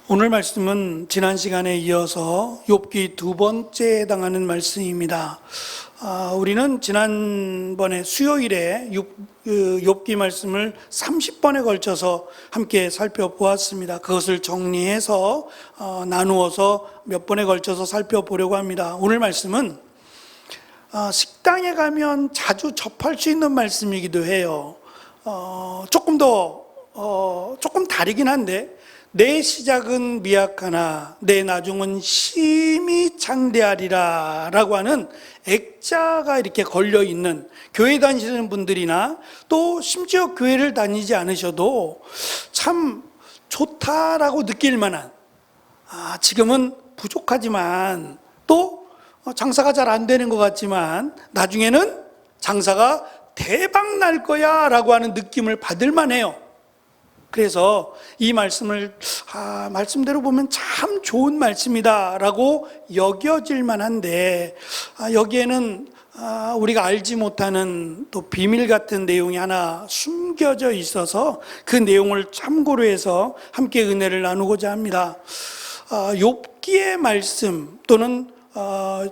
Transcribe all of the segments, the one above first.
오늘 말씀은 지난 시간에 이어서 욥기 두 번째에 해당하는 말씀입니다. 우리는 지난번에 수요일에 욥기 말씀을 30번에 걸쳐서 함께 살펴보았습니다. 그것을 정리해서 나누어서 몇 번에 걸쳐서 살펴보려고 합니다. 오늘 말씀은 식당에 가면 자주 접할 수 있는 말씀이기도 해요. 조금 다르긴 한데, 내 시작은 미약하나 내 나중은 심히 창대하리라 라고 하는 액자가 이렇게 걸려있는, 교회 다니시는 분들이나 또 심지어 교회를 다니지 않으셔도 참 좋다라고 느낄 만한, 지금은 부족하지만 또 장사가 잘 안 되는 것 같지만 나중에는 장사가 대박 날 거야 라고 하는 느낌을 받을 만해요. 그래서 이 말씀을 말씀대로 보면 참 좋은 말씀이다 라고 여겨질 만한데, 여기에는 우리가 알지 못하는 또 비밀 같은 내용이 하나 숨겨져 있어서 그 내용을 참고로 해서 함께 은혜를 나누고자 합니다. 욥기의 말씀 또는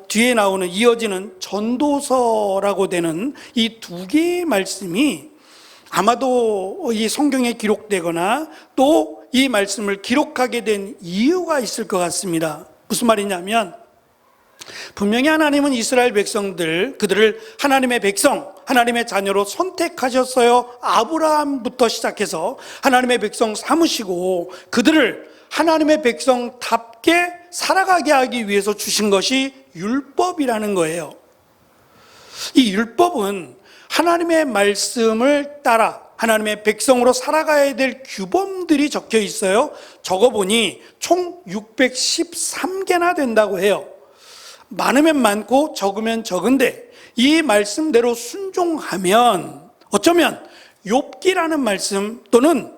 뒤에 나오는 이어지는 전도서라고 되는 이 두 개의 말씀이 아마도 이 성경에 기록되거나 또 이 말씀을 기록하게 된 이유가 있을 것 같습니다. 무슨 말이냐면, 분명히 하나님은 이스라엘 백성들, 그들을 하나님의 백성, 하나님의 자녀로 선택하셨어요. 아브라함부터 시작해서 하나님의 백성 삼으시고 그들을 하나님의 백성답게 살아가게 하기 위해서 주신 것이 율법이라는 거예요. 이 율법은 하나님의 말씀을 따라 하나님의 백성으로 살아가야 될 규범들이 적혀 있어요. 적어보니 총 613개나 된다고 해요. 많으면 많고 적으면 적은데 이 말씀대로 순종하면 어쩌면 욥기라는 말씀 또는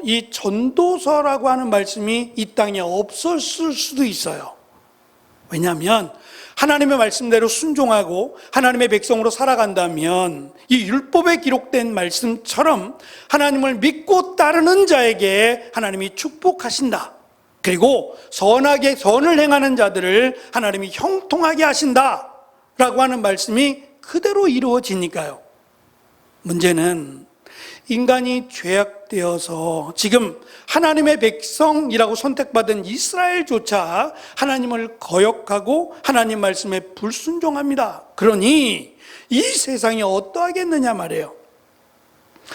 이 전도서라고 하는 말씀이 이 땅에 없었을 수도 있어요. 왜냐하면 하나님의 말씀대로 순종하고 하나님의 백성으로 살아간다면 이 율법에 기록된 말씀처럼 하나님을 믿고 따르는 자에게 하나님이 축복하신다. 그리고 선을 행하는 자들을 하나님이 형통하게 하신다 라고 하는 말씀이 그대로 이루어지니까요. 문제는 인간이 죄악되어서 지금 하나님의 백성이라고 선택받은 이스라엘조차 하나님을 거역하고 하나님 말씀에 불순종합니다. 그러니 이 세상이 어떠하겠느냐 말이에요.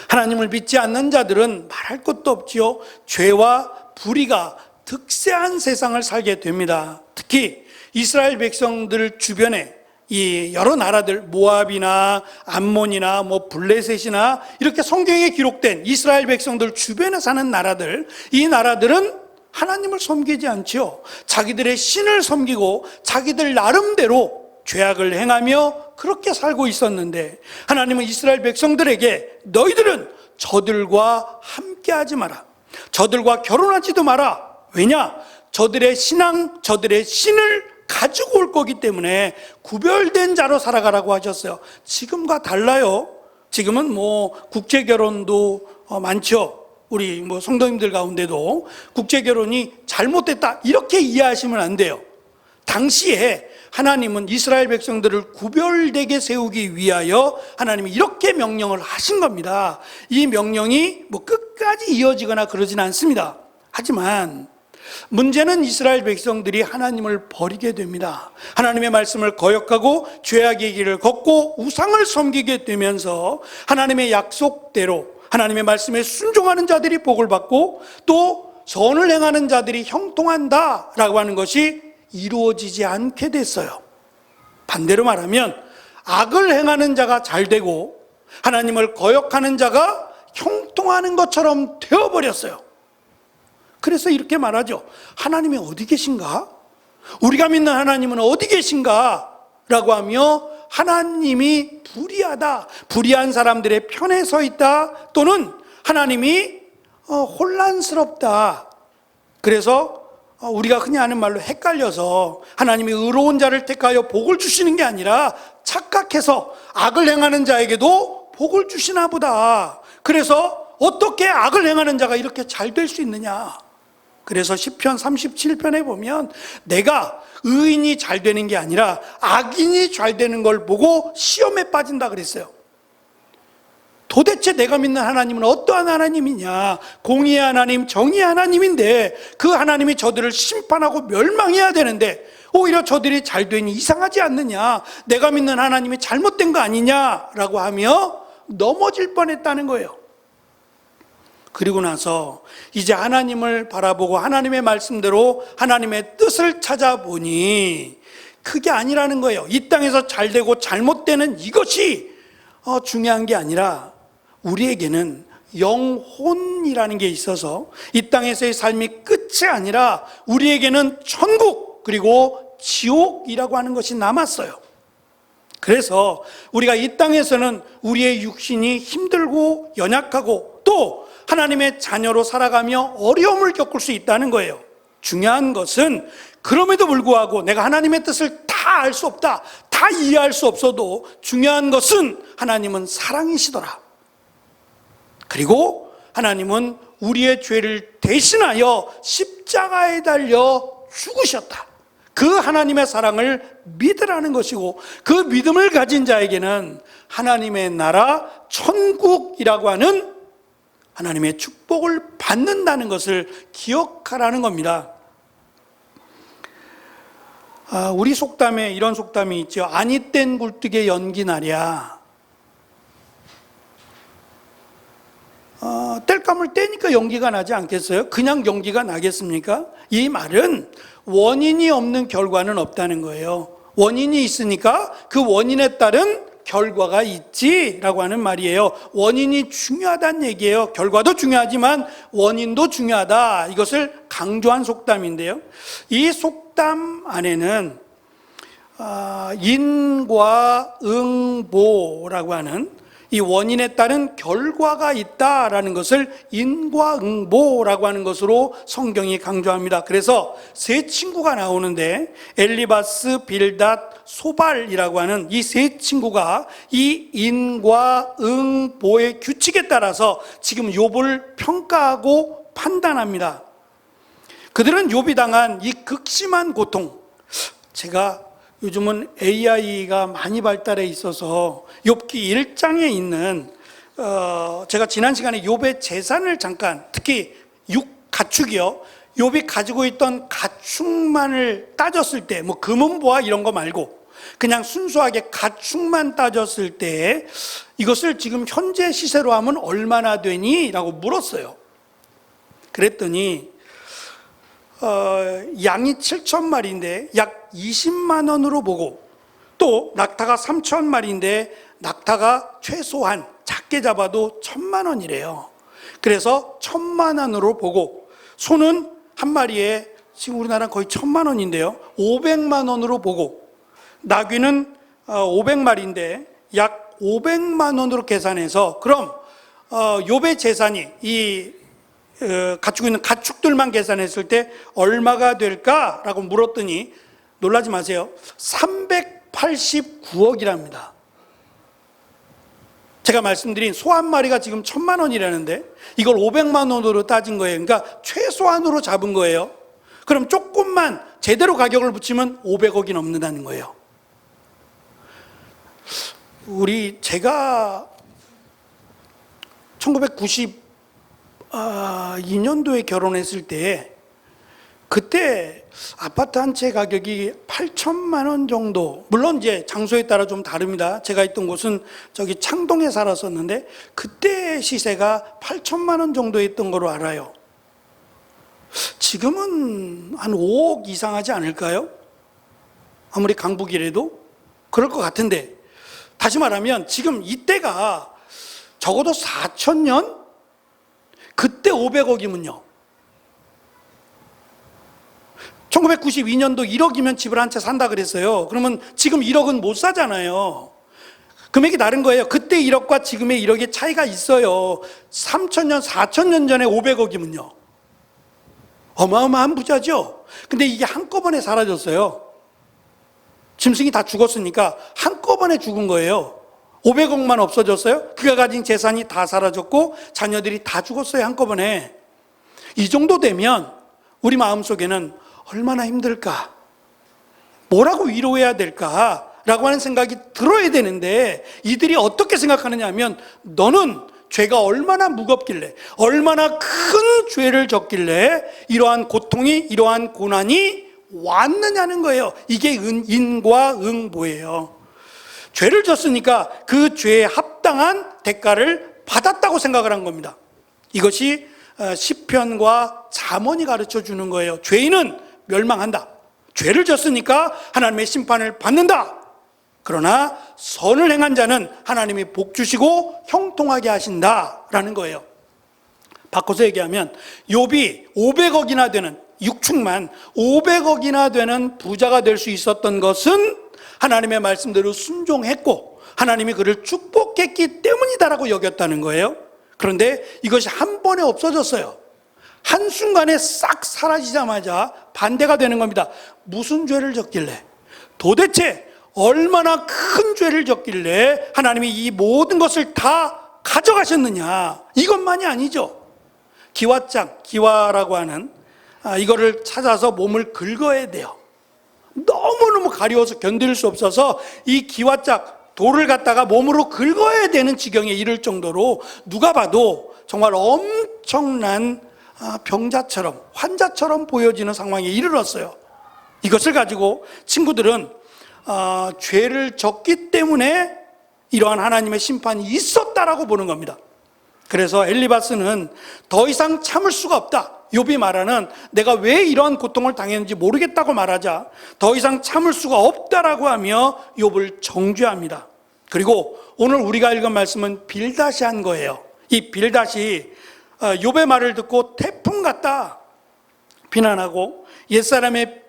하나님을 믿지 않는 자들은 말할 것도 없지요. 죄와 불의가 득세한 세상을 살게 됩니다. 특히 이스라엘 백성들 주변에 이 여러 나라들, 모압이나 암몬이나 블레셋이나 이렇게 성경에 기록된 이스라엘 백성들 주변에 사는 나라들, 이 나라들은 하나님을 섬기지 않지요. 자기들의 신을 섬기고 자기들 나름대로 죄악을 행하며 그렇게 살고 있었는데, 하나님은 이스라엘 백성들에게 너희들은 저들과 함께하지 마라, 저들과 결혼하지도 마라. 왜냐? 저들의 신앙, 저들의 신을 가지고 올 거기 때문에 구별된 자로 살아가라고 하셨어요. 지금과 달라요. 지금은 국제 결혼도 많죠. 우리 성도님들 가운데도 국제 결혼이 잘못됐다 이렇게 이해하시면 안 돼요. 당시에 하나님은 이스라엘 백성들을 구별되게 세우기 위하여 하나님이 이렇게 명령을 하신 겁니다. 이 명령이 끝까지 이어지거나 그러진 않습니다. 하지만 문제는 이스라엘 백성들이 하나님을 버리게 됩니다. 하나님의 말씀을 거역하고 죄악의 길을 걷고 우상을 섬기게 되면서 하나님의 약속대로 하나님의 말씀에 순종하는 자들이 복을 받고 또 선을 행하는 자들이 형통한다라고 하는 것이 이루어지지 않게 됐어요. 반대로 말하면 악을 행하는 자가 잘 되고 하나님을 거역하는 자가 형통하는 것처럼 되어버렸어요. 그래서 이렇게 말하죠. 하나님이 어디 계신가? 우리가 믿는 하나님은 어디 계신가? 라고 하며 하나님이 불의하다, 불의한 사람들의 편에 서 있다, 또는 하나님이 혼란스럽다. 그래서 우리가 흔히 하는 말로 헷갈려서 하나님이 의로운 자를 택하여 복을 주시는 게 아니라 착각해서 악을 행하는 자에게도 복을 주시나 보다. 그래서 어떻게 악을 행하는 자가 이렇게 잘 될 수 있느냐? 그래서 시편 37편에 보면 내가 의인이 잘 되는 게 아니라 악인이 잘 되는 걸 보고 시험에 빠진다 그랬어요. 도대체 내가 믿는 하나님은 어떠한 하나님이냐? 공의의 하나님, 정의의 하나님인데 그 하나님이 저들을 심판하고 멸망해야 되는데 오히려 저들이 잘 되니 이상하지 않느냐? 내가 믿는 하나님이 잘못된 거 아니냐라고 하며 넘어질 뻔했다는 거예요. 그리고 나서 이제 하나님을 바라보고 하나님의 말씀대로 하나님의 뜻을 찾아보니 그게 아니라는 거예요. 이 땅에서 잘 되고 잘못되는 이것이 중요한 게 아니라 우리에게는 영혼이라는 게 있어서 이 땅에서의 삶이 끝이 아니라 우리에게는 천국 그리고 지옥이라고 하는 것이 남았어요. 그래서 우리가 이 땅에서는 우리의 육신이 힘들고 연약하고 또 하나님의 자녀로 살아가며 어려움을 겪을 수 있다는 거예요. 중요한 것은 그럼에도 불구하고 내가 하나님의 뜻을 다 알 수 없다, 다 이해할 수 없어도 중요한 것은 하나님은 사랑이시더라. 그리고 하나님은 우리의 죄를 대신하여 십자가에 달려 죽으셨다. 그 하나님의 사랑을 믿으라는 것이고 그 믿음을 가진 자에게는 하나님의 나라 천국이라고 하는 하나님의 축복을 받는다는 것을 기억하라는 겁니다. 우리 속담에 이런 속담이 있죠. 아니 땐 굴뚝에 연기 나랴. 땔감을 떼니까 연기가 나지 않겠어요? 그냥 연기가 나겠습니까? 이 말은 원인이 없는 결과는 없다는 거예요. 원인이 있으니까 그 원인에 따른 결과가 있지라고 하는 말이에요. 원인이 중요하다는 얘기예요. 결과도 중요하지만 원인도 중요하다. 이것을 강조한 속담인데요. 이 속담 안에는 인과 응보라고 하는 이 원인에 따른 결과가 있다라는 것을 인과응보라고 하는 것으로 성경이 강조합니다. 그래서 세 친구가 나오는데 엘리바스, 빌닷, 소발이라고 하는 이 세 친구가 이 인과응보의 규칙에 따라서 지금 욥을 평가하고 판단합니다. 그들은 욥이 당한 이 극심한 고통, 제가 요즘은 AI가 많이 발달해 있어서 욥기 1장에 있는 제가 지난 시간에 욥의 재산을 잠깐, 특히 가축이요, 욥이 가지고 있던 가축만을 따졌을 때, 뭐 금은 보화 이런 거 말고 그냥 순수하게 가축만 따졌을 때 이것을 지금 현재 시세로 하면 얼마나 되니? 라고 물었어요. 그랬더니 양이 7,000마리인데 약 20만 원으로 보고, 또 낙타가 3,000마리인데 낙타가 최소한 작게 잡아도 1,000만 원이래요. 그래서 1,000만 원으로 보고, 소는 한 마리에 지금 우리나라 거의 1,000만 원인데요, 500만 원으로 보고, 나귀는 500마리인데 약 500만 원으로 계산해서, 그럼 욥의 재산이 갖추고 있는 가축들만 계산했을 때 얼마가 될까라고 물었더니 놀라지 마세요. 389억이랍니다. 제가 말씀드린 소 한 마리가 지금 1,000만 원이라는데 이걸 500만 원으로 따진 거예요. 그러니까 최소한으로 잡은 거예요. 그럼 조금만 제대로 가격을 붙이면 500억이 넘는다는 거예요. 제가 1992년도에 결혼했을 때, 그때 아파트 한 채 가격이 8천만 원 정도, 물론 이제 장소에 따라 좀 다릅니다. 제가 있던 곳은 저기 창동에 살았었는데 그때 시세가 8천만 원 정도 했던 거로 알아요. 지금은 한 5억 이상 하지 않을까요? 아무리 강북이라도 그럴 것 같은데, 다시 말하면 지금 이때가 적어도 4천년? 그때 500억이면요, 1992년도 1억이면 집을 한 채 산다 그랬어요. 그러면 지금 1억은 못 사잖아요. 금액이 다른 거예요. 그때 1억과 지금의 1억의 차이가 있어요. 3천년, 4천년 전에 500억이면요 어마어마한 부자죠. 근데 이게 한꺼번에 사라졌어요. 짐승이 다 죽었으니까 한꺼번에 죽은 거예요. 500억만 없어졌어요. 그가 가진 재산이 다 사라졌고 자녀들이 다 죽었어요, 한꺼번에. 이 정도 되면 우리 마음속에는 얼마나 힘들까? 뭐라고 위로해야 될까? 라고 하는 생각이 들어야 되는데 이들이 어떻게 생각하느냐 하면 너는 죄가 얼마나 무겁길래 얼마나 큰 죄를 졌길래 이러한 고통이 이러한 고난이 왔느냐는 거예요. 이게 인과 응보예요. 죄를 졌으니까 그 죄에 합당한 대가를 받았다고 생각을 한 겁니다. 이것이 시편과 잠언이 가르쳐 주는 거예요. 죄인은 멸망한다. 죄를 졌으니까 하나님의 심판을 받는다. 그러나 선을 행한 자는 하나님이 복 주시고 형통하게 하신다라는 거예요. 바꿔서 얘기하면 욥이 500억이나 되는 육축만 500억이나 되는 부자가 될 수 있었던 것은 하나님의 말씀대로 순종했고 하나님이 그를 축복했기 때문이다라고 여겼다는 거예요. 그런데 이것이 한 번에 없어졌어요. 한순간에 싹 사라지자마자 반대가 되는 겁니다. 무슨 죄를 졌길래, 도대체 얼마나 큰 죄를 졌길래 하나님이 이 모든 것을 다 가져가셨느냐, 이것만이 아니죠. 기와장, 기와라고 하는 이거를 찾아서 몸을 긁어야 돼요. 너무너무 가려워서 견딜 수 없어서 이 기와짝 돌을 갖다가 몸으로 긁어야 되는 지경에 이를 정도로 누가 봐도 정말 엄청난 병자처럼, 환자처럼 보여지는 상황에 이르렀어요. 이것을 가지고 친구들은 죄를 졌기 때문에 이러한 하나님의 심판이 있었다라고 보는 겁니다. 그래서 엘리바스는 더 이상 참을 수가 없다. 욥이 말하는 내가 왜 이러한 고통을 당했는지 모르겠다고 말하자 더 이상 참을 수가 없다라고 하며 욥을 정죄합니다. 그리고 오늘 우리가 읽은 말씀은 빌닷이 한 거예요. 이 빌닷이 욥의 말을 듣고 태풍 같다 비난하고 옛사람의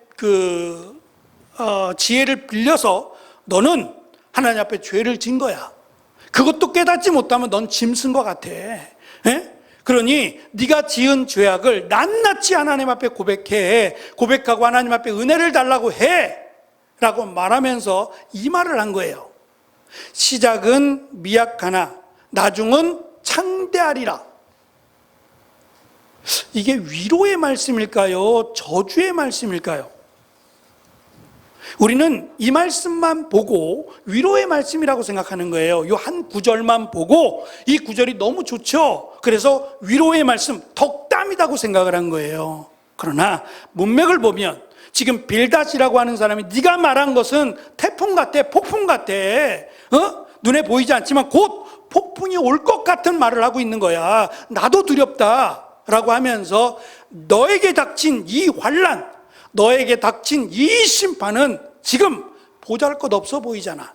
지혜를 빌려서 너는 하나님 앞에 죄를 진 거야. 그것도 깨닫지 못하면 넌 짐승 것 같아. 그러니 네가 지은 죄악을 낱낱이 하나님 앞에 고백해. 고백하고 하나님 앞에 은혜를 달라고 해. 라고 말하면서 이 말을 한 거예요. 시작은 미약하나 나중은 창대하리라. 이게 위로의 말씀일까요? 저주의 말씀일까요? 우리는 이 말씀만 보고 위로의 말씀이라고 생각하는 거예요. 이 한 구절만 보고 이 구절이 너무 좋죠. 그래서 위로의 말씀, 덕담이라고 생각을 한 거예요. 그러나 문맥을 보면 지금 빌닷이라고 하는 사람이 네가 말한 것은 태풍 같아, 폭풍 같아. 눈에 보이지 않지만 곧 폭풍이 올 것 같은 말을 하고 있는 거야. 나도 두렵다라고 하면서 너에게 닥친 이 환난, 너에게 닥친 이 심판은 지금 보잘것없어 보이잖아.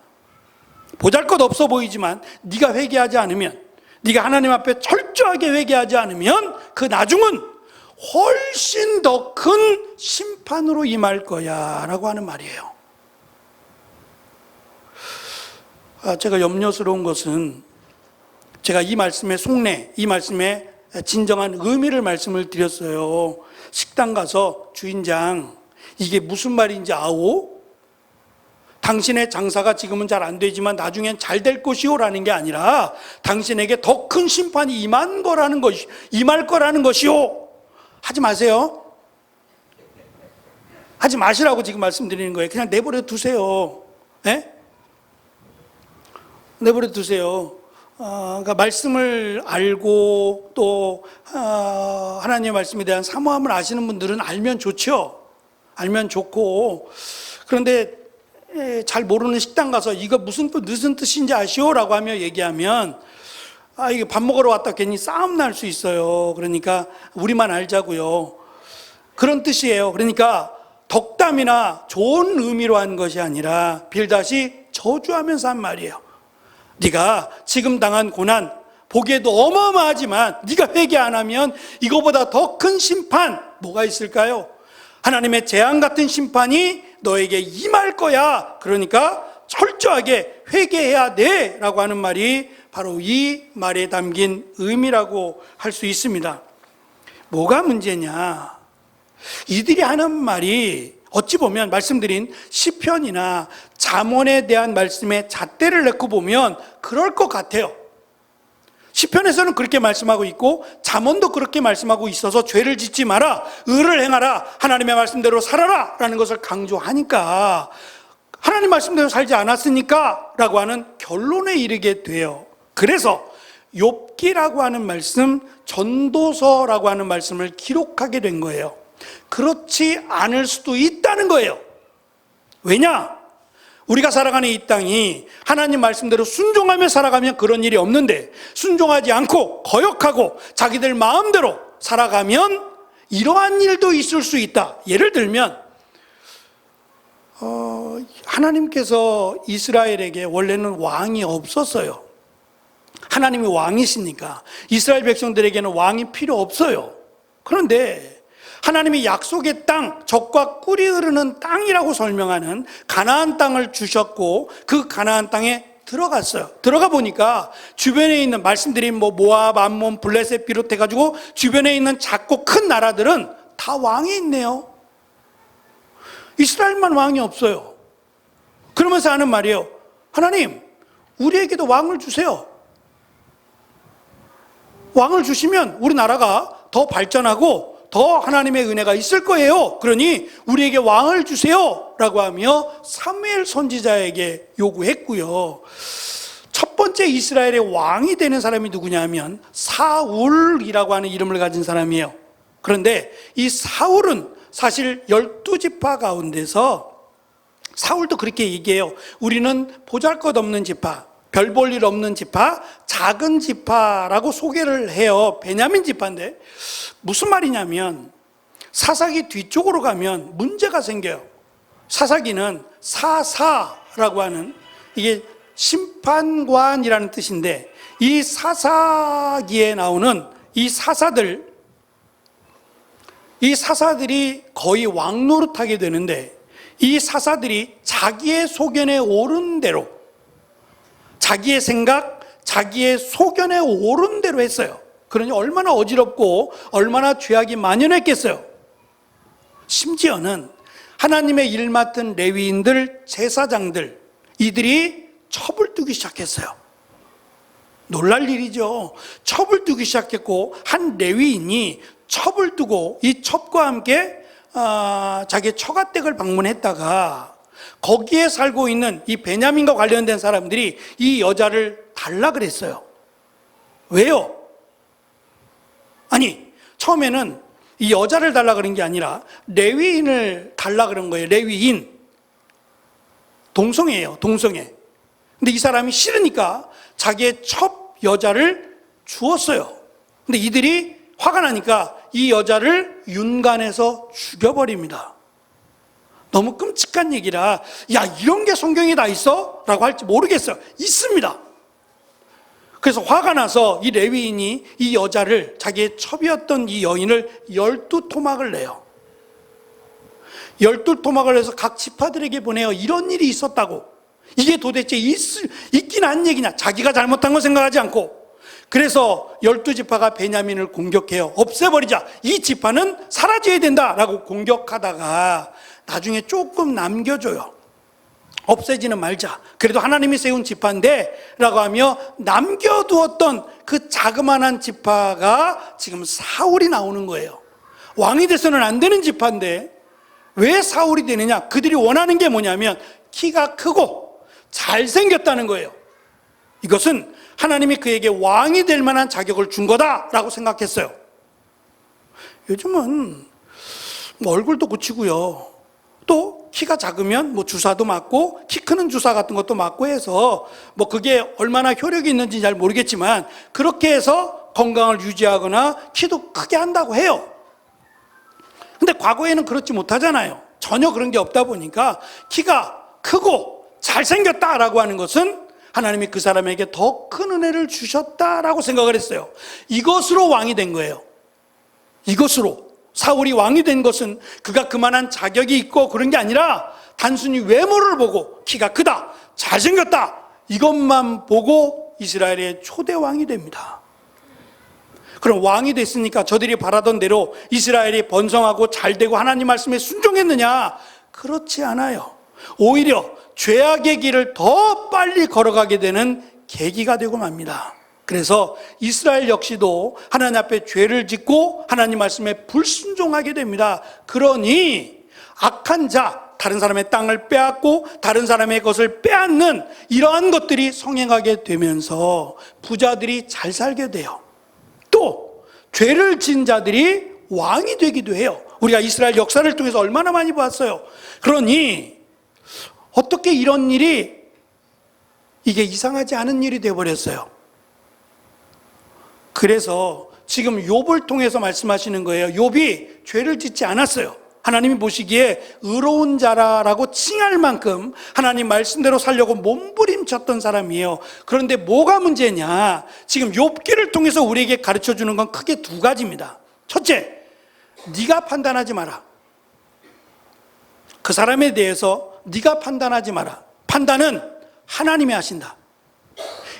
보잘것없어 보이지만 네가 회개하지 않으면, 네가 하나님 앞에 철저하게 회개하지 않으면 그 나중은 훨씬 더 큰 심판으로 임할 거야 라고 하는 말이에요. 제가 염려스러운 것은 제가 이 말씀의 속내, 이 말씀의 진정한 의미를 말씀을 드렸어요. 식당 가서 주인장, 이게 무슨 말인지 아오? 당신의 장사가 지금은 잘 안 되지만 나중엔 잘 될 것이오라는 게 아니라 당신에게 더 큰 심판이 임할 거라는 것이오. 하지 마세요. 하지 마시라고 지금 말씀드리는 거예요. 그냥 내버려 두세요. 내버려 두세요. 그러니까 말씀을 알고 또 하나님의 말씀에 대한 사모함을 아시는 분들은 알면 좋죠. 알면 좋고, 그런데 잘 모르는 식당 가서 이거 무슨 뜻인지 아시오? 라고 하며 얘기하면 이게 밥 먹으러 왔다 괜히 싸움 날 수 있어요. 그러니까 우리만 알자고요. 그런 뜻이에요. 그러니까 덕담이나 좋은 의미로 한 것이 아니라 빌닷이 저주하면서 한 말이에요. 네가 지금 당한 고난 보기에도 어마어마하지만 네가 회개 안 하면 이거보다 더 큰 심판 뭐가 있을까요? 하나님의 재앙 같은 심판이 너에게 임할 거야. 그러니까 철저하게 회개해야 돼 라고 하는 말이 바로 이 말에 담긴 의미라고 할 수 있습니다. 뭐가 문제냐? 이들이 하는 말이 어찌 보면 말씀드린 시편이나 잠언에 대한 말씀의 잣대를 내고 보면 그럴 것 같아요. 시편에서는 그렇게 말씀하고 있고 잠언도 그렇게 말씀하고 있어서 죄를 짓지 마라, 의를 행하라, 하나님의 말씀대로 살아라 라는 것을 강조하니까 하나님 말씀대로 살지 않았으니까 라고 하는 결론에 이르게 돼요. 그래서 욥기라고 하는 말씀, 전도서라고 하는 말씀을 기록하게 된 거예요. 그렇지 않을 수도 있다는 거예요. 왜냐? 우리가 살아가는 이 땅이 하나님 말씀대로 순종하며 살아가면 그런 일이 없는데, 순종하지 않고 거역하고 자기들 마음대로 살아가면 이러한 일도 있을 수 있다. 예를 들면 하나님께서 이스라엘에게 원래는 왕이 없었어요. 하나님이 왕이시니까 이스라엘 백성들에게는 왕이 필요 없어요. 그런데 하나님이 약속의 땅, 젖과 꿀이 흐르는 땅이라고 설명하는 가나안 땅을 주셨고 그 가나안 땅에 들어갔어요. 들어가 보니까 주변에 있는, 말씀드린 모압, 암몬, 블레셋 비롯해가지고 주변에 있는 작고 큰 나라들은 다 왕이 있네요. 이스라엘만 왕이 없어요. 그러면서 하는 말이에요. 하나님, 우리에게도 왕을 주세요. 왕을 주시면 우리나라가 더 발전하고 더 하나님의 은혜가 있을 거예요. 그러니 우리에게 왕을 주세요 라고 하며 사무엘 선지자에게 요구했고요. 첫 번째 이스라엘의 왕이 되는 사람이 누구냐면 사울이라고 하는 이름을 가진 사람이에요. 그런데 이 사울은 사실 12지파 가운데서 사울도 그렇게 얘기해요. 우리는 보잘것없는 지파, 별 볼 일 없는 지파, 작은 지파라고 소개를 해요. 베냐민 지파인데 무슨 말이냐면 사사기 뒤쪽으로 가면 문제가 생겨요. 사사기는 사사라고 하는, 이게 심판관이라는 뜻인데, 이 사사기에 나오는 이 사사들이 거의 왕 노릇하게 되는데, 이 사사들이 자기의 소견에 옳은 대로, 자기의 생각, 자기의 소견에 옳은 대로 했어요. 그러니 얼마나 어지럽고 얼마나 죄악이 만연했겠어요. 심지어는 하나님의 일 맡은 레위인들, 제사장들, 이들이 첩을 두기 시작했어요. 놀랄 일이죠. 첩을 두기 시작했고, 한 레위인이 첩을 두고 이 첩과 함께 자기의 처가댁을 방문했다가 거기에 살고 있는 이 베냐민과 관련된 사람들이 이 여자를 달라 그랬어요. 왜요? 아니, 처음에는 이 여자를 달라 그런 게 아니라 레위인을 달라 그런 거예요. 레위인. 동성애예요, 동성애. 근데 이 사람이 싫으니까 자기의 첩 여자를 주었어요. 근데 이들이 화가 나니까 이 여자를 윤관해서 죽여버립니다. 너무 끔찍한 얘기라, 야, 이런 게 성경에 다 있어? 라고 할지 모르겠어요. 있습니다. 그래서 화가 나서 이 레위인이 이 여자를, 자기의 첩이었던 이 여인을 12토막을 내요. 12토막을 해서 각 지파들에게 보내요. 이런 일이 있었다고. 이게 도대체 있긴 한 얘기냐. 자기가 잘못한 거 생각하지 않고. 그래서 12지파가 베냐민을 공격해요. 없애버리자. 이 지파는 사라져야 된다라고 공격하다가 나중에 조금 남겨줘요. 없애지는 말자. 그래도 하나님이 세운 지파인데 라고 하며 남겨두었던 그 자그마한 지파가 지금 사울이 나오는 거예요. 왕이 돼서는 안 되는 지파인데 왜 사울이 되느냐? 그들이 원하는 게 뭐냐면 키가 크고 잘생겼다는 거예요. 이것은 하나님이 그에게 왕이 될 만한 자격을 준 거다라고 생각했어요. 요즘은 얼굴도 고치고요. 또 키가 작으면 주사도 맞고, 키 크는 주사 같은 것도 맞고 해서 그게 얼마나 효력이 있는지 잘 모르겠지만 그렇게 해서 건강을 유지하거나 키도 크게 한다고 해요. 근데 과거에는 그렇지 못하잖아요. 전혀 그런 게 없다 보니까 키가 크고 잘생겼다라고 하는 것은 하나님이 그 사람에게 더 큰 은혜를 주셨다라고 생각을 했어요. 이것으로 왕이 된 거예요. 이것으로 사울이 왕이 된 것은 그가 그만한 자격이 있고 그런 게 아니라 단순히 외모를 보고 키가 크다, 잘생겼다, 이것만 보고 이스라엘의 초대 왕이 됩니다. 그럼 왕이 됐으니까 저들이 바라던 대로 이스라엘이 번성하고 잘되고 하나님 말씀에 순종했느냐? 그렇지 않아요. 오히려 죄악의 길을 더 빨리 걸어가게 되는 계기가 되고 맙니다. 그래서 이스라엘 역시도 하나님 앞에 죄를 짓고 하나님 말씀에 불순종하게 됩니다. 그러니 악한 자, 다른 사람의 땅을 빼앗고 다른 사람의 것을 빼앗는 이러한 것들이 성행하게 되면서 부자들이 잘 살게 돼요. 또 죄를 지은 자들이 왕이 되기도 해요. 우리가 이스라엘 역사를 통해서 얼마나 많이 봤어요. 그러니 어떻게 이런 일이 이게 이상하지 않은 일이 되어버렸어요. 그래서 지금 욥을 통해서 말씀하시는 거예요. 욥이 죄를 짓지 않았어요. 하나님이 보시기에 의로운 자라고 칭할 만큼 하나님 말씀대로 살려고 몸부림쳤던 사람이에요. 그런데 뭐가 문제냐? 지금 욥기를 통해서 우리에게 가르쳐주는 건 크게 두 가지입니다. 첫째, 네가 판단하지 마라. 그 사람에 대해서 네가 판단하지 마라. 판단은 하나님이 하신다.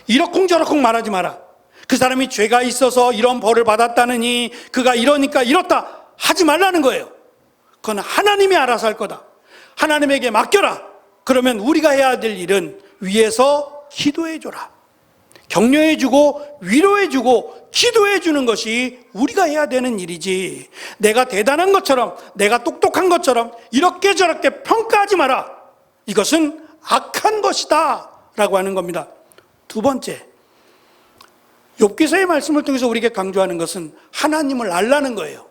이러쿵저러쿵 말하지 마라. 그 사람이 죄가 있어서 이런 벌을 받았다느니 그가 이러니까 이렇다 하지 말라는 거예요. 그건 하나님이 알아서 할 거다. 하나님에게 맡겨라. 그러면 우리가 해야 될 일은 위에서 기도해 줘라. 격려해 주고 위로해 주고 기도해 주는 것이 우리가 해야 되는 일이지, 내가 대단한 것처럼 내가 똑똑한 것처럼 이렇게 저렇게 평가하지 마라. 이것은 악한 것이다 라고 하는 겁니다. 두 번째, 욥기서의 말씀을 통해서 우리에게 강조하는 것은 하나님을 알라는 거예요.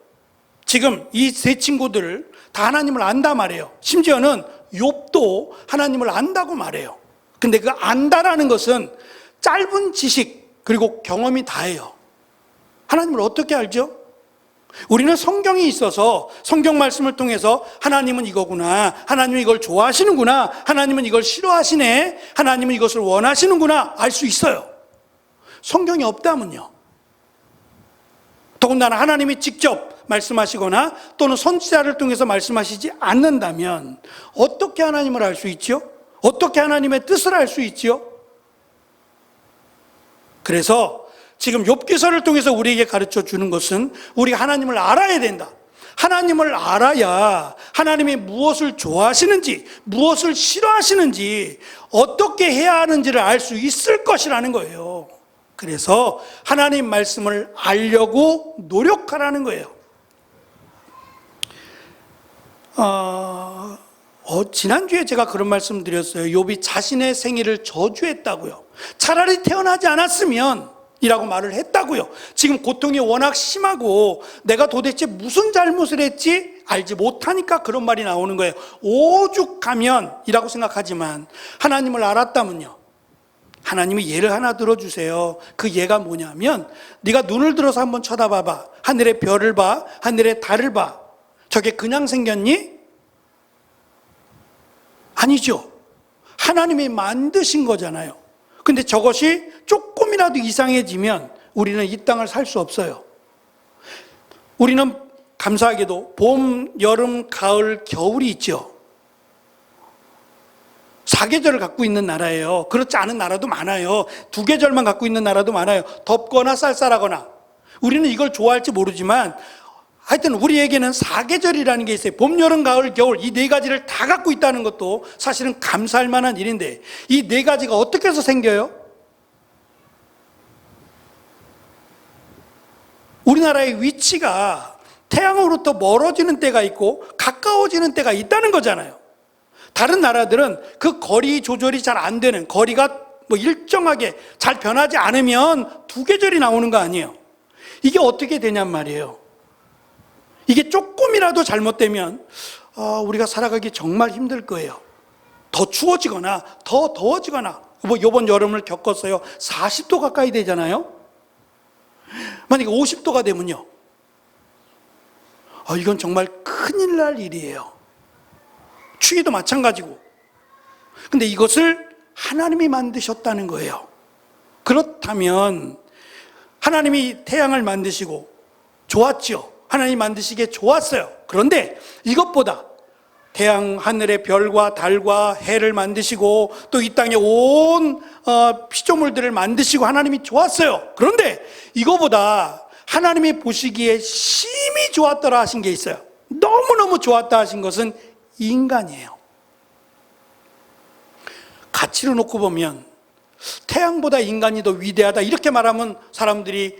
지금 이 세 친구들 다 하나님을 안다 말해요. 심지어는 욥도 하나님을 안다고 말해요. 근데 그 안다라는 것은 짧은 지식 그리고 경험이 다예요. 하나님을 어떻게 알죠? 우리는 성경이 있어서 성경 말씀을 통해서 하나님은 이거구나, 하나님은 이걸 좋아하시는구나, 하나님은 이걸 싫어하시네, 하나님은 이것을 원하시는구나 알 수 있어요. 성경이 없다면요, 더군다나 하나님이 직접 말씀하시거나 또는 선지자를 통해서 말씀하시지 않는다면 어떻게 하나님을 알 수 있죠? 어떻게 하나님의 뜻을 알 수 있죠? 그래서 지금 욥기서를 통해서 우리에게 가르쳐 주는 것은 우리가 하나님을 알아야 된다. 하나님을 알아야 하나님이 무엇을 좋아하시는지, 무엇을 싫어하시는지, 어떻게 해야 하는지를 알 수 있을 것이라는 거예요. 그래서 하나님 말씀을 알려고 노력하라는 거예요. 지난주에 제가 그런 말씀 드렸어요. 욥이 자신의 생일을 저주했다고요. 차라리 태어나지 않았으면 이라고 말을 했다고요. 지금 고통이 워낙 심하고 내가 도대체 무슨 잘못을 했지 알지 못하니까 그런 말이 나오는 거예요. 오죽하면 이라고 생각하지만 하나님을 알았다면요, 하나님이 예를 하나 들어주세요. 그 예가 뭐냐면, 네가 눈을 들어서 한번 쳐다봐봐. 하늘의 별을 봐, 하늘의 달을 봐. 저게 그냥 생겼니? 아니죠. 하나님이 만드신 거잖아요. 근데 저것이 조금이라도 이상해지면 우리는 이 땅을 살 수 없어요. 우리는 감사하게도 봄, 여름, 가을, 겨울이 있죠. 4계절을 갖고 있는 나라예요. 그렇지 않은 나라도 많아요. 2계절만 갖고 있는 나라도 많아요. 덥거나 쌀쌀하거나. 우리는 이걸 좋아할지 모르지만 하여튼 우리에게는 4계절이라는 게 있어요. 봄, 여름, 가을, 겨울, 이 4가지를 다 갖고 있다는 것도 사실은 감사할 만한 일인데, 이 4가지가 어떻게 해서 생겨요? 우리나라의 위치가 태양으로부터 멀어지는 때가 있고 가까워지는 때가 있다는 거잖아요. 다른 나라들은 그 거리 조절이 잘 안 되는, 거리가 뭐 일정하게 잘 변하지 않으면 2계절이 나오는 거 아니에요. 이게 어떻게 되냔 말이에요. 이게 조금이라도 잘못되면 우리가 살아가기 정말 힘들 거예요. 더 추워지거나 더 더워지거나. 뭐 이번 여름을 겪었어요. 40도 가까이 되잖아요. 만약에 50도가 되면요, 이건 정말 큰일 날 일이에요. 추위도 마찬가지고. 근데 이것을 하나님이 만드셨다는 거예요. 그렇다면 하나님이 태양을 만드시고 좋았죠. 하나님 만드시기에 좋았어요. 그런데 이것보다 태양, 하늘의 별과 달과 해를 만드시고 또 이 땅에 온 피조물들을 만드시고 하나님이 좋았어요. 그런데 이거보다 하나님이 보시기에 심히 좋았더라 하신 게 있어요. 너무너무 좋았다 하신 것은 인간이에요. 가치로 놓고 보면 태양보다 인간이 더 위대하다 이렇게 말하면 사람들이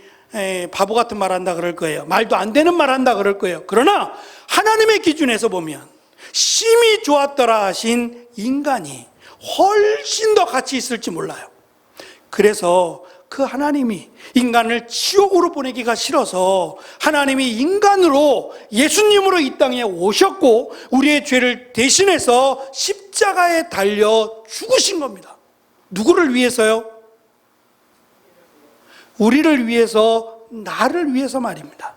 바보 같은 말 한다 그럴 거예요. 말도 안 되는 말 한다 그럴 거예요. 그러나 하나님의 기준에서 보면 심히 좋았더라 하신 인간이 훨씬 더 가치 있을지 몰라요. 그래서 그 하나님이 인간을 지옥으로 보내기가 싫어서 하나님이 인간으로 예수님으로 이 땅에 오셨고 우리의 죄를 대신해서 십자가에 달려 죽으신 겁니다. 누구를 위해서요? 우리를 위해서, 나를 위해서 말입니다.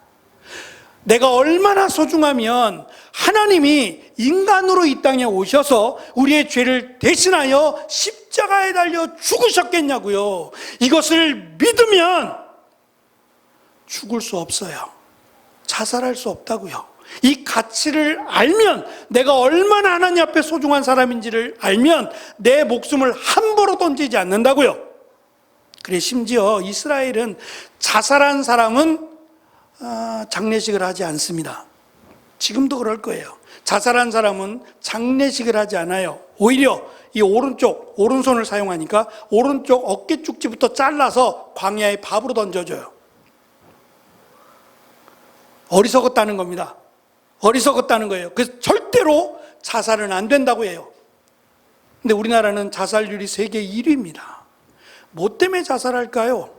내가 얼마나 소중하면 하나님이 인간으로 이 땅에 오셔서 우리의 죄를 대신하여 십자가에 달려 죽으셨겠냐고요. 이것을 믿으면 죽을 수 없어요. 자살할 수 없다고요. 이 가치를 알면, 내가 얼마나 하나님 앞에 소중한 사람인지를 알면 내 목숨을 함부로 던지지 않는다고요. 그래, 심지어 이스라엘은 자살한 사람은 장례식을 하지 않습니다. 지금도 그럴 거예요. 자살한 사람은 장례식을 하지 않아요. 오히려 이 오른손을 사용하니까 오른쪽 어깨 쪽지부터 잘라서 광야의 밥으로 던져줘요. 어리석었다는 겁니다. 어리석었다는 거예요. 그래서 절대로 자살은 안 된다고 해요. 근데 우리나라는 자살률이 세계 1위입니다. 뭐 때문에 자살할까요?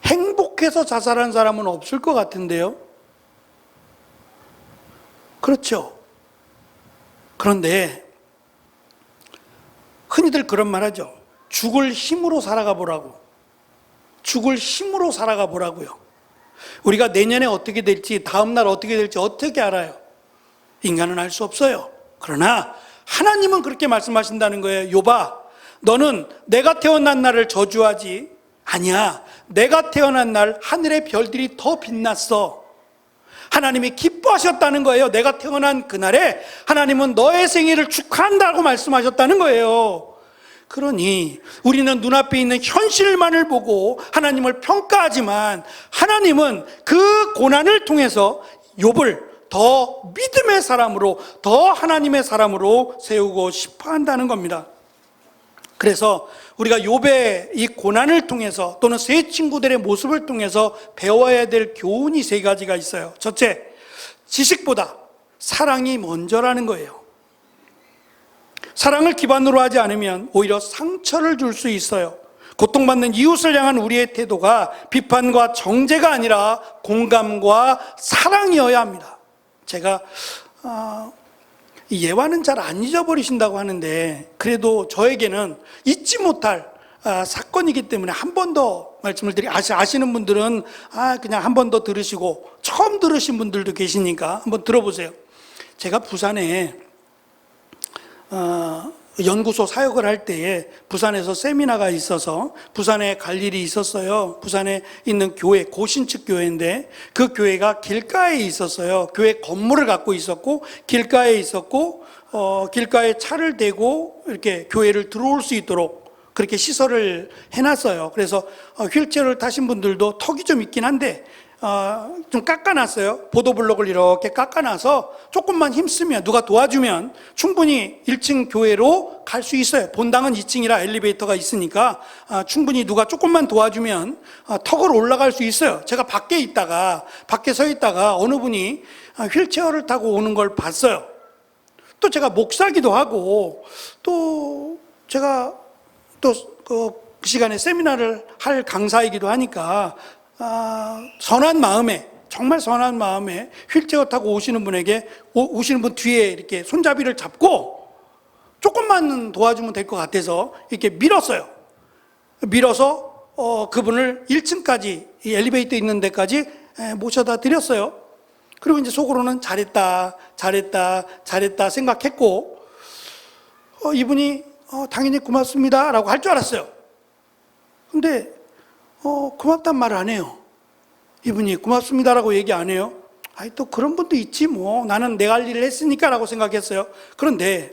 행복해서 자살한 사람은 없을 것 같은데요. 그렇죠. 그런데 흔히들 그런 말 하죠. 죽을 힘으로 살아가 보라고. 죽을 힘으로 살아가 보라고요. 우리가 내년에 어떻게 될지, 다음날 어떻게 될지 어떻게 알아요? 인간은 알 수 없어요. 그러나 하나님은 그렇게 말씀하신다는 거예요. 욥아, 너는 내가 태어난 날을 저주하지 아니야. 내가 태어난 날 하늘의 별들이 더 빛났어. 하나님이 기뻐하셨다는 거예요. 내가 태어난 그날에 하나님은 너의 생일을 축하한다고 말씀하셨다는 거예요. 그러니 우리는 눈앞에 있는 현실만을 보고 하나님을 평가하지만 하나님은 그 고난을 통해서 욥을 더 믿음의 사람으로, 더 하나님의 사람으로 세우고 싶어 한다는 겁니다. 그래서 우리가 욥의 이 고난을 통해서 또는 세 친구들의 모습을 통해서 배워야 될 교훈이 3가지가 있어요. 첫째, 지식보다 사랑이 먼저라는 거예요. 사랑을 기반으로 하지 않으면 오히려 상처를 줄 수 있어요. 고통받는 이웃을 향한 우리의 태도가 비판과 정죄가 아니라 공감과 사랑이어야 합니다. 제가 예화는 잘 안 잊어버리신다고 하는데 그래도 저에게는 잊지 못할 사건이기 때문에 한 번 더 말씀을 아시는 분들은 그냥 한 번 더 들으시고 처음 들으신 분들도 계시니까 한번 들어보세요. 제가 부산에 연구소 사역을 할 때에 부산에서 세미나가 있어서 부산에 갈 일이 있었어요. 부산에 있는 교회, 고신측 교회인데 그 교회가 길가에 있었어요. 교회 건물을 갖고 있었고 길가에 있었고 길가에 차를 대고 이렇게 교회를 들어올 수 있도록 그렇게 시설을 해놨어요. 그래서 휠체어를 타신 분들도 턱이 좀 있긴 한데 좀 깎아놨어요. 보도블록을 이렇게 깎아놔서 조금만 힘쓰면, 누가 도와주면 충분히 1층 교회로 갈 수 있어요. 본당은 2층이라 엘리베이터가 있으니까 충분히 누가 조금만 도와주면 턱을 올라갈 수 있어요. 제가 밖에 서 있다가 어느 분이 휠체어를 타고 오는 걸 봤어요. 또 제가 목사기도 하고 또 제가 또 그 시간에 세미나를 할 강사이기도 하니까 선한 마음에, 정말 선한 마음에 휠체어 타고 오시는 분 뒤에 이렇게 손잡이를 잡고 조금만 도와주면 될 것 같아서 이렇게 밀었어요. 밀어서 그분을 1층까지, 이 엘리베이터 있는 데까지 모셔다 드렸어요. 그리고 이제 속으로는 잘했다 생각했고 이분이 당연히 고맙습니다 라고 할 줄 알았어요. 근데 고맙단 말 안 해요. 이분이 고맙습니다라고 얘기 안 해요. 또 그런 분도 있지 뭐. 나는 내가 할 일을 했으니까 라고 생각했어요. 그런데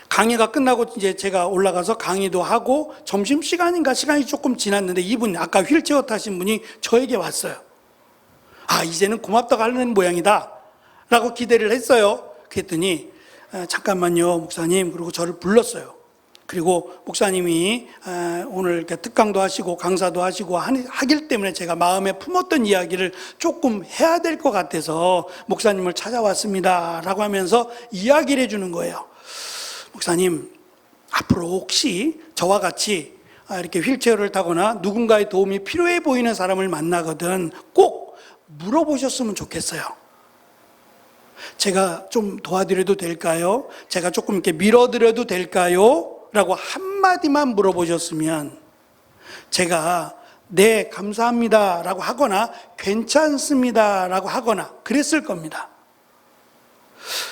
강의가 끝나고 이제 제가 올라가서 강의도 하고 점심시간인가 시간이 조금 지났는데 이분, 아까 휠체어 타신 분이 저에게 왔어요. 이제는 고맙다고 하는 모양이다 라고 기대를 했어요. 그랬더니 잠깐만요 목사님, 그리고 저를 불렀어요. 그리고 목사님이 오늘 이렇게 특강도 하시고 강사도 하시고 하길 때문에 제가 마음에 품었던 이야기를 조금 해야 될 것 같아서 목사님을 찾아왔습니다 라고 하면서 이야기를 해주는 거예요. 목사님, 앞으로 혹시 저와 같이 이렇게 휠체어를 타거나 누군가의 도움이 필요해 보이는 사람을 만나거든 꼭 물어보셨으면 좋겠어요. 제가 좀 도와드려도 될까요? 제가 조금 이렇게 밀어드려도 될까요? 라고 한마디만 물어보셨으면 제가 네, 감사합니다 라고 하거나 괜찮습니다 라고 하거나 그랬을 겁니다.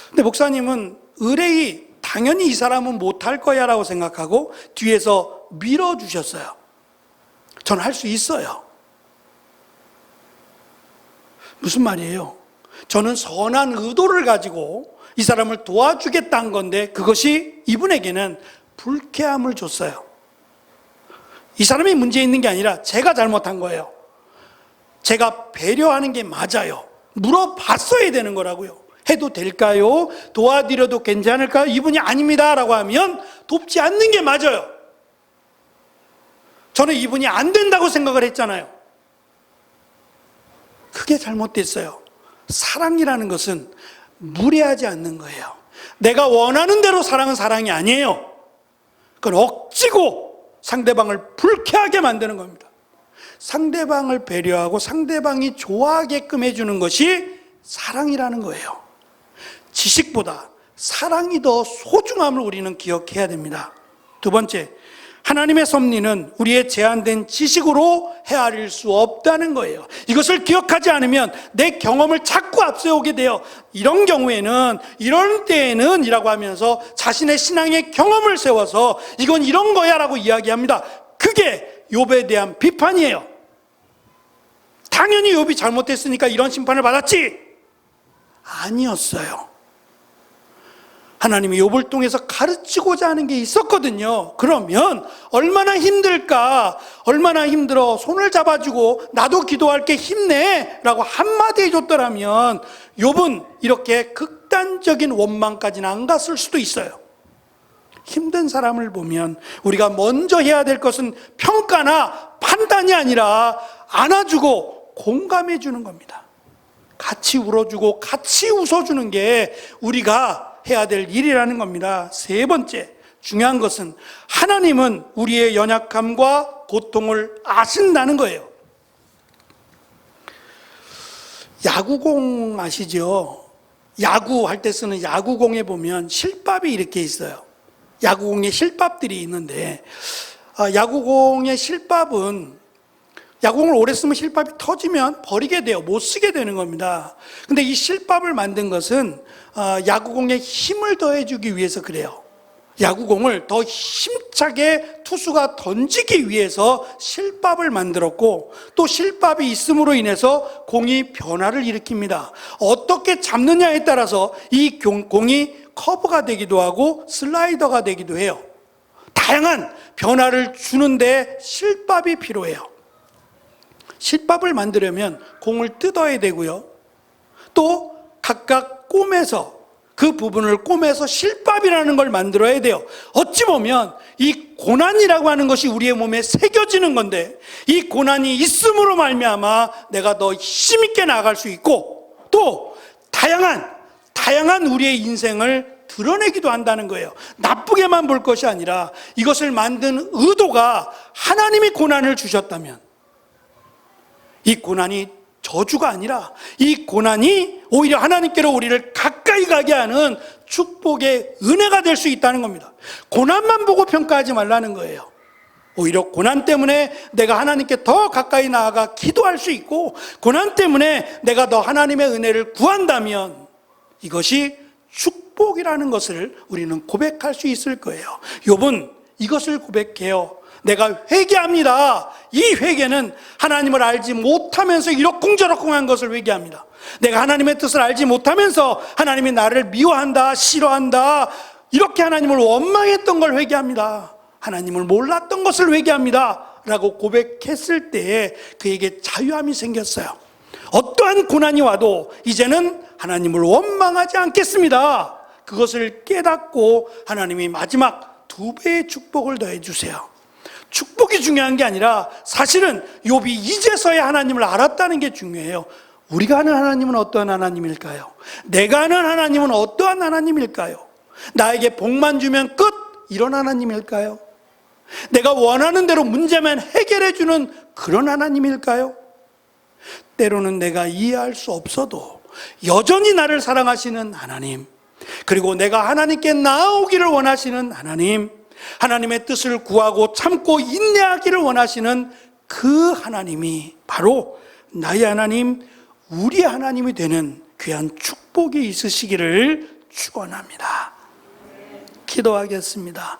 근데 목사님은 의뢰이 당연히 이 사람은 못할 거야 라고 생각하고 뒤에서 밀어주셨어요. 전 할 수 있어요. 무슨 말이에요? 저는 선한 의도를 가지고 이 사람을 도와주겠다는 건데 그것이 이분에게는 불쾌함을 줬어요. 이 사람이 문제 있는 게 아니라 제가 잘못한 거예요. 제가 배려하는 게 맞아요. 물어봤어야 되는 거라고요. 해도 될까요? 도와드려도 괜찮을까요? 이분이 아닙니다 라고 하면 돕지 않는 게 맞아요. 저는 이분이 안 된다고 생각을 했잖아요. 그게 잘못됐어요. 사랑이라는 것은 무례하지 않는 거예요. 내가 원하는 대로 사랑은 사랑이 아니에요. 그건 억지고 상대방을 불쾌하게 만드는 겁니다. 상대방을 배려하고 상대방이 좋아하게끔 해주는 것이 사랑이라는 거예요. 지식보다 사랑이 더 소중함을 우리는 기억해야 됩니다. 두 번째, 하나님의 섭리는 우리의 제한된 지식으로 헤아릴 수 없다는 거예요. 이것을 기억하지 않으면 내 경험을 자꾸 앞세우게 돼요. 이런 경우에는, 이런 때에는 이라고 하면서 자신의 신앙의 경험을 세워서 이건 이런 거야 라고 이야기합니다. 그게 욥에 대한 비판이에요. 당연히 욥이 잘못했으니까 이런 심판을 받았지. 아니었어요. 하나님이 욥을 통해서 가르치고자 하는 게 있었거든요. 그러면 얼마나 힘들까? 얼마나 힘들어? 손을 잡아주고 나도 기도할게 힘내 라고 한마디 해줬더라면 욥은 이렇게 극단적인 원망까지는 안 갔을 수도 있어요. 힘든 사람을 보면 우리가 먼저 해야 될 것은 평가나 판단이 아니라 안아주고 공감해 주는 겁니다. 같이 울어주고 같이 웃어주는 게 우리가 해야 될 일이라는 겁니다. 세 번째, 중요한 것은 하나님은 우리의 연약함과 고통을 아신다는 거예요. 야구공 아시죠? 야구할 때 쓰는 야구공에 보면 실밥이 이렇게 있어요. 야구공에 실밥들이 있는데 야구공의 실밥은 야구공을 오래 쓰면 실밥이 터지면 버리게 돼요. 못 쓰게 되는 겁니다. 근데 이 실밥을 만든 것은 야구공에 힘을 더해주기 위해서 그래요. 야구공을 더 힘차게 투수가 던지기 위해서 실밥을 만들었고 또 실밥이 있음으로 인해서 공이 변화를 일으킵니다. 어떻게 잡느냐에 따라서 이 공이 커브가 되기도 하고 슬라이더가 되기도 해요. 다양한 변화를 주는데 실밥이 필요해요. 실밥을 만들려면 공을 뜯어야 되고요. 또 각각 꼬매서 그 부분을 꼬매서 실밥이라는 걸 만들어야 돼요. 어찌 보면 이 고난이라고 하는 것이 우리의 몸에 새겨지는 건데 이 고난이 있음으로 말미암아 내가 더 힘있게 나아갈 수 있고 또 다양한 우리의 인생을 드러내기도 한다는 거예요. 나쁘게만 볼 것이 아니라 이것을 만든 의도가 하나님이 고난을 주셨다면 이 고난이 저주가 아니라 이 고난이 오히려 하나님께로 우리를 가까이 가게 하는 축복의 은혜가 될 수 있다는 겁니다. 고난만 보고 평가하지 말라는 거예요. 오히려 고난 때문에 내가 하나님께 더 가까이 나아가 기도할 수 있고 고난 때문에 내가 더 하나님의 은혜를 구한다면 이것이 축복이라는 것을 우리는 고백할 수 있을 거예요. 욥은 이것을 고백해요. 내가 회개합니다. 이 회개는 하나님을 알지 못하면서 이러쿵저러쿵한 것을 회개합니다. 내가 하나님의 뜻을 알지 못하면서 하나님이 나를 미워한다, 싫어한다, 이렇게 하나님을 원망했던 걸 회개합니다. 하나님을 몰랐던 것을 회개합니다 라고 고백했을 때에 그에게 자유함이 생겼어요. 어떠한 고난이 와도 이제는 하나님을 원망하지 않겠습니다. 그것을 깨닫고 하나님이 마지막 2배의 축복을 더해 주세요. 축복이 중요한 게 아니라 사실은 욥이 이제서야 하나님을 알았다는 게 중요해요. 우리가 아는 하나님은 어떠한 하나님일까요? 내가 아는 하나님은 어떠한 하나님일까요? 나에게 복만 주면 끝, 이런 하나님일까요? 내가 원하는 대로 문제만 해결해 주는 그런 하나님일까요? 때로는 내가 이해할 수 없어도 여전히 나를 사랑하시는 하나님, 그리고 내가 하나님께 나아오기를 원하시는 하나님, 하나님의 뜻을 구하고 참고 인내하기를 원하시는 그 하나님이 바로 나의 하나님, 우리 하나님이 되는 귀한 축복이 있으시기를 축원합니다. 기도하겠습니다.